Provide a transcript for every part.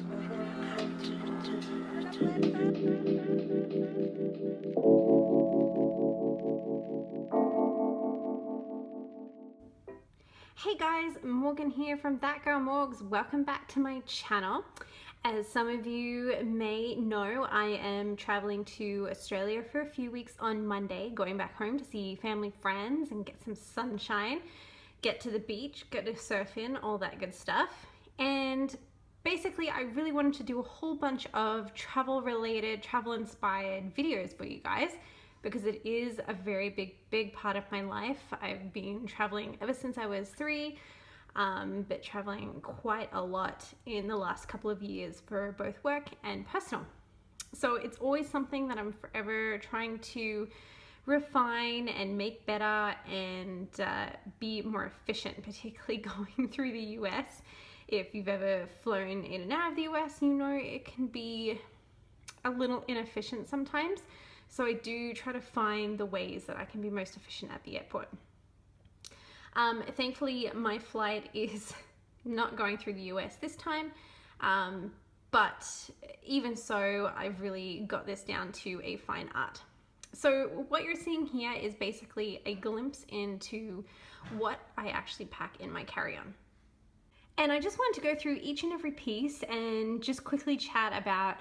Hey guys, Morgan here from That Girl Morgs. Welcome back to my channel. As some of you may know, I am traveling to Australia for a few weeks on Monday, going back home to see family, friends, and get some sunshine, get to the beach, go to surfing, all that good stuff. And basically, I really wanted to do a whole bunch of travel-related, travel-inspired videos for you guys, because it is a very big part of my life. I've been traveling ever since I was 3, but traveling quite a lot in the last couple of years for both work and personal. So it's always something that I'm forever trying to refine and make better and be more efficient, particularly going through the US. If you've ever flown in and out of the US, you know it can be a little inefficient sometimes. So I do try to find the ways that I can be most efficient at the airport. Thankfully, my flight is not going through the US this time, but even so, I've really got this down to a fine art. So what you're seeing here is basically a glimpse into what I actually pack in my carry-on. And I just wanted to go through each and every piece and just quickly chat about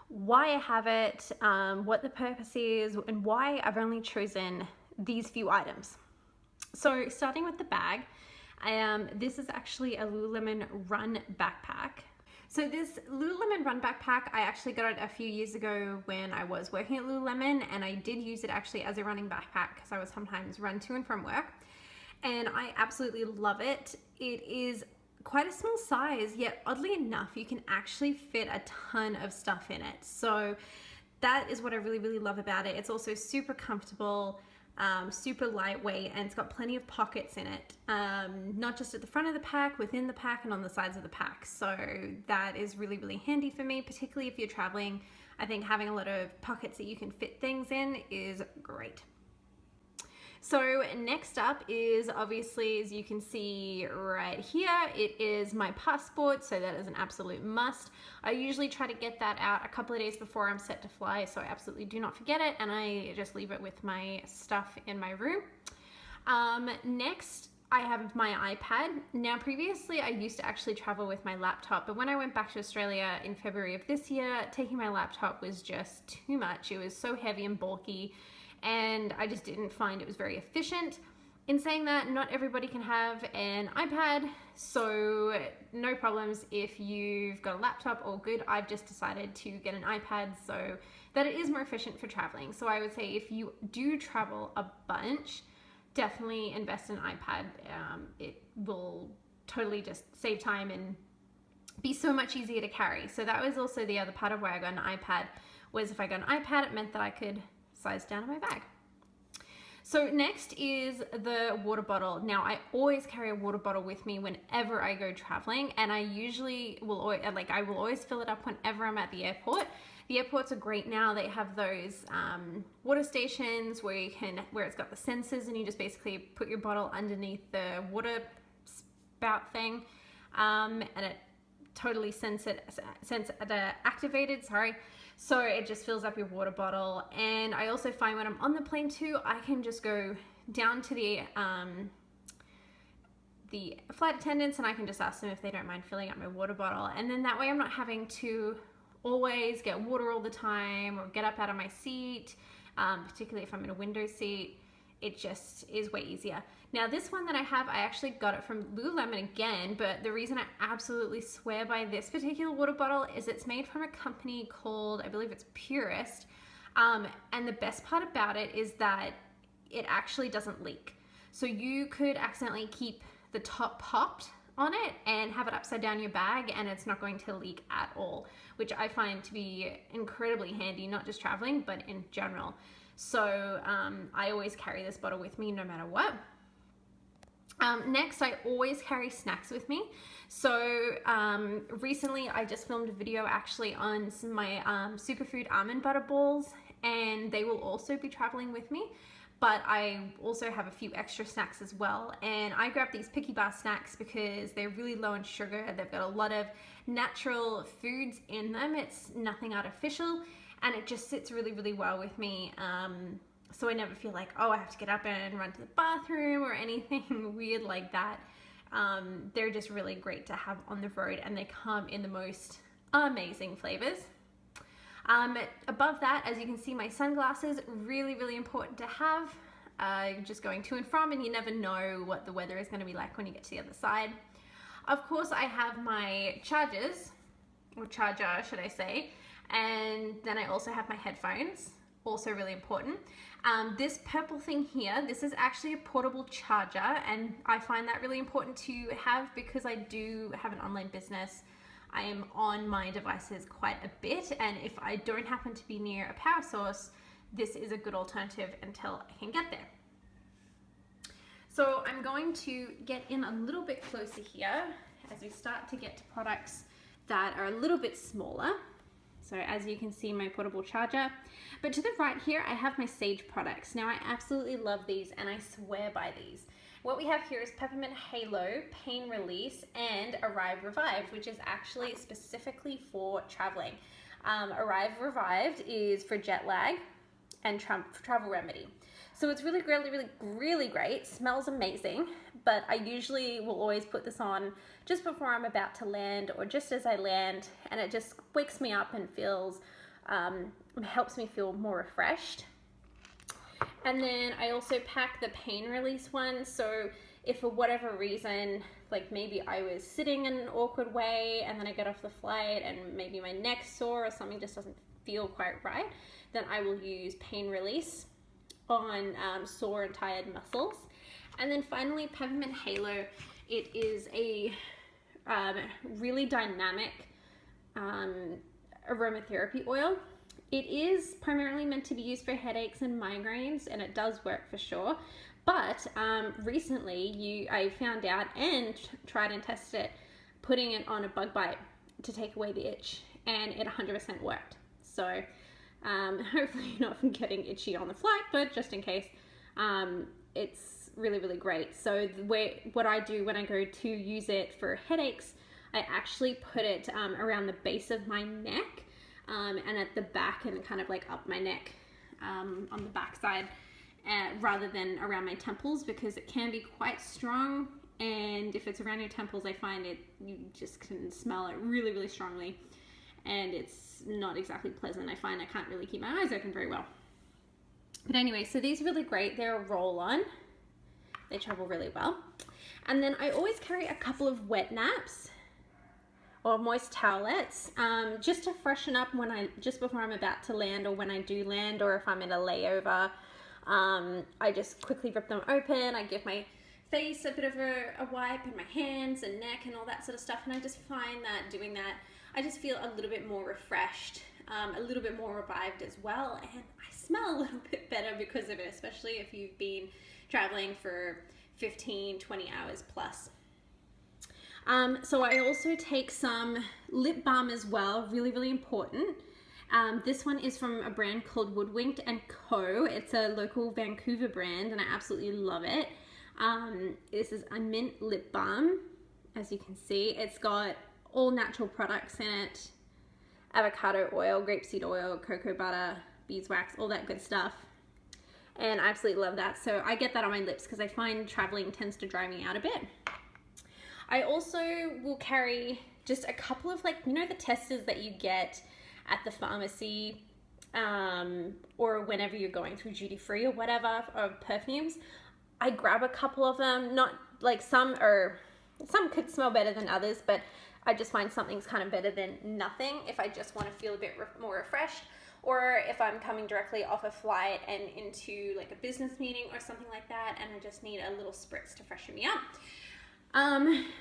why I have it, what the purpose is, and why I've only chosen these few items. So starting with the bag, this is actually a Lululemon Run backpack. So this Lululemon Run backpack, I actually got it a few years ago when I was working at Lululemon, and I did use it actually as a running backpack because I would sometimes run to and from work, and I absolutely love it. It is quite a small size, yet oddly enough, you can actually fit a ton of stuff in it. So that is what I really love about it. It's also super comfortable, super lightweight, and it's got plenty of pockets in it, not just at the front of the pack, within the pack, and on the sides of the pack. So that is really handy for me, particularly if you're traveling. I think having a lot of pockets that you can fit things in is great. So next up is, obviously, as you can see right here, it is my passport, so that is an absolute must. I usually try to get that out a couple of days before I'm set to fly, so I absolutely do not forget it, and I just leave it with my stuff in my room. Next, I have my iPad. Now, previously, I used to actually travel with my laptop, but when I went back to Australia in February of this year, taking my laptop was just too much. It was so heavy and bulky, and I just didn't find it was very efficient. In saying that, not everybody can have an iPad, so no problems if you've got a laptop, all good. I've just decided to get an iPad so that it is more efficient for traveling. So I would say if you do travel a bunch, definitely invest in an iPad. It will totally just save time and be so much easier to carry. So that was also the other part of why I got an iPad, was if I got an iPad, it meant that I could size down in my bag. So next is the water bottle. Now, I always carry a water bottle with me whenever I go traveling, and I usually will always fill it up whenever I'm at the airport. The airports are great now. They have those water stations where it's got the sensors, and you just basically put your bottle underneath the water spout thing, and it totally activated, sorry. So it just fills up your water bottle. And I also find when I'm on the plane too, I can just go down to the flight attendants and I can just ask them if they don't mind filling up my water bottle. And then that way I'm not having to always get water all the time or get up out of my seat, particularly if I'm in a window seat. It just is way easier. Now this one that I have, I actually got it from Lululemon again, but the reason I absolutely swear by this particular water bottle is it's made from a company called, I believe it's Purist, and the best part about it is that it actually doesn't leak. So you could accidentally keep the top popped on it and have it upside down your bag and it's not going to leak at all, which I find to be incredibly handy, not just traveling, but in general. So I always carry this bottle with me no matter what. Next, I always carry snacks with me. So recently I just filmed a video actually on some of my superfood almond butter balls, and they will also be traveling with me. But I also have a few extra snacks as well, and I grab these Picky Bar snacks because they're really low in sugar. They've got a lot of natural foods in them. It's nothing artificial, and it just sits really, really well with me. So I never feel like, oh, I have to get up and run to the bathroom or anything weird like that. They're just really great to have on the road, and they come in the most amazing flavors. Above that, as you can see, my sunglasses, really, really important to have. Just going to and from, and you never know what the weather is going to be like when you get to the other side. Of course, I have my chargers, or charger, should I say, and then I also have my headphones, also really important. This purple thing here, this is actually a portable charger, and I find that really important to have because I do have an online business. I am on my devices quite a bit, and if I don't happen to be near a power source, this is a good alternative until I can get there. So I'm going to get in a little bit closer here as we start to get to products that are a little bit smaller. So as you can see, my portable charger. But to the right here, I have my Sage products. Now I absolutely love these, and I swear by these. What we have here is Peppermint Halo, Pain Release, and Arrive Revived, which is actually specifically for traveling. Arrive Revived is for jet lag and travel remedy. So it's really, really great. Smells amazing, but I usually will always put this on just before I'm about to land or just as I land, and it just wakes me up and feels, helps me feel more refreshed. And then I also pack the pain release one. So if for whatever reason, like maybe I was sitting in an awkward way and then I get off the flight and maybe my neck's sore or something just doesn't feel quite right, then I will use pain release on sore and tired muscles. And then finally, Peppermint Halo. It is a really dynamic aromatherapy oil. It is primarily meant to be used for headaches and migraines, and it does work for sure. But recently I found out and tried and tested it, putting it on a bug bite to take away the itch, and it 100% worked. So hopefully not from getting itchy on the flight, but just in case, it's really, really great. So what I do when I go to use it for headaches, I actually put it around the base of my neck, and at the back and kind of like up my neck on the back side, rather than around my temples, because it can be quite strong, and if it's around your temples, I find you just can smell it really, really strongly, and it's not exactly pleasant. I find I can't really keep my eyes open very well. But anyway, so these are really great. They're a roll-on. They travel really well. And then I always carry a couple of wet naps or moist towelettes, just to freshen up just before I'm about to land, or when I do land, or if I'm in a layover. I just quickly rip them open. I give my face a bit of a wipe, and my hands and neck and all that sort of stuff. And I just find that doing that, I just feel a little bit more refreshed, a little bit more revived as well. And I smell a little bit better because of it, especially if you've been traveling for 15, 20 hours plus. So I also take some lip balm as well, really, really important. This one is from a brand called Woodwinked & Co. It's a local Vancouver brand, and I absolutely love it. This is a mint lip balm, as you can see. It's got all natural products in it: avocado oil, grapeseed oil, cocoa butter, beeswax, all that good stuff. And I absolutely love that. So I get that on my lips because I find traveling tends to dry me out a bit. I also will carry just a couple of, like, you know, the testers that you get at the pharmacy, or whenever you're going through duty free or whatever, of perfumes. I grab a couple of them, not like some could smell better than others, but I just find something's kind of better than nothing if I just want to feel a bit more refreshed, or if I'm coming directly off a flight and into like a business meeting or something like that, and I just need a little spritz to freshen me up.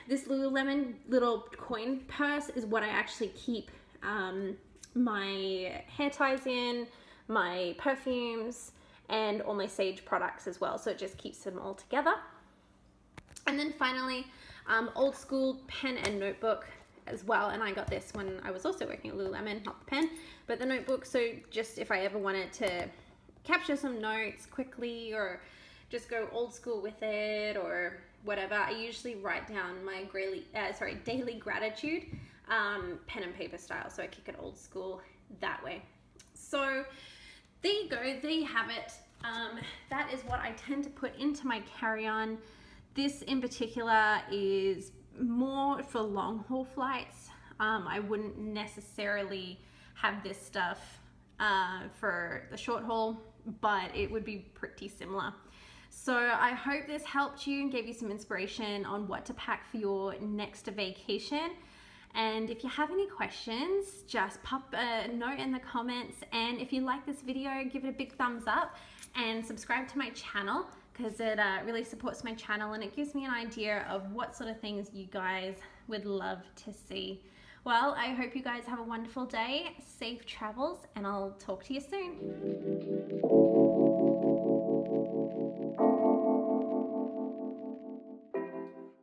This Lululemon little coin purse is what I actually keep my hair ties in, my perfumes, and all my Sage products as well. So it just keeps them all together. And then finally, old school pen and notebook as well. And I got this when I was also working at Lululemon, not the pen, but the notebook. So just if I ever wanted to capture some notes quickly, or just go old school with it, or whatever, I usually write down my daily gratitude. pen and paper style. So I kick it old school that way. So there you go, there you have it. That is what I tend to put into my carry-on. This in particular is more for long haul flights. I wouldn't necessarily have this stuff for the short haul, but it would be pretty similar. So I hope this helped you and gave you some inspiration on what to pack for your next vacation. And if you have any questions, just pop a note in the comments. And if you like this video, give it a big thumbs up and subscribe to my channel, because it really supports my channel and it gives me an idea of what sort of things you guys would love to see. Well, I hope you guys have a wonderful day, safe travels, and I'll talk to you soon.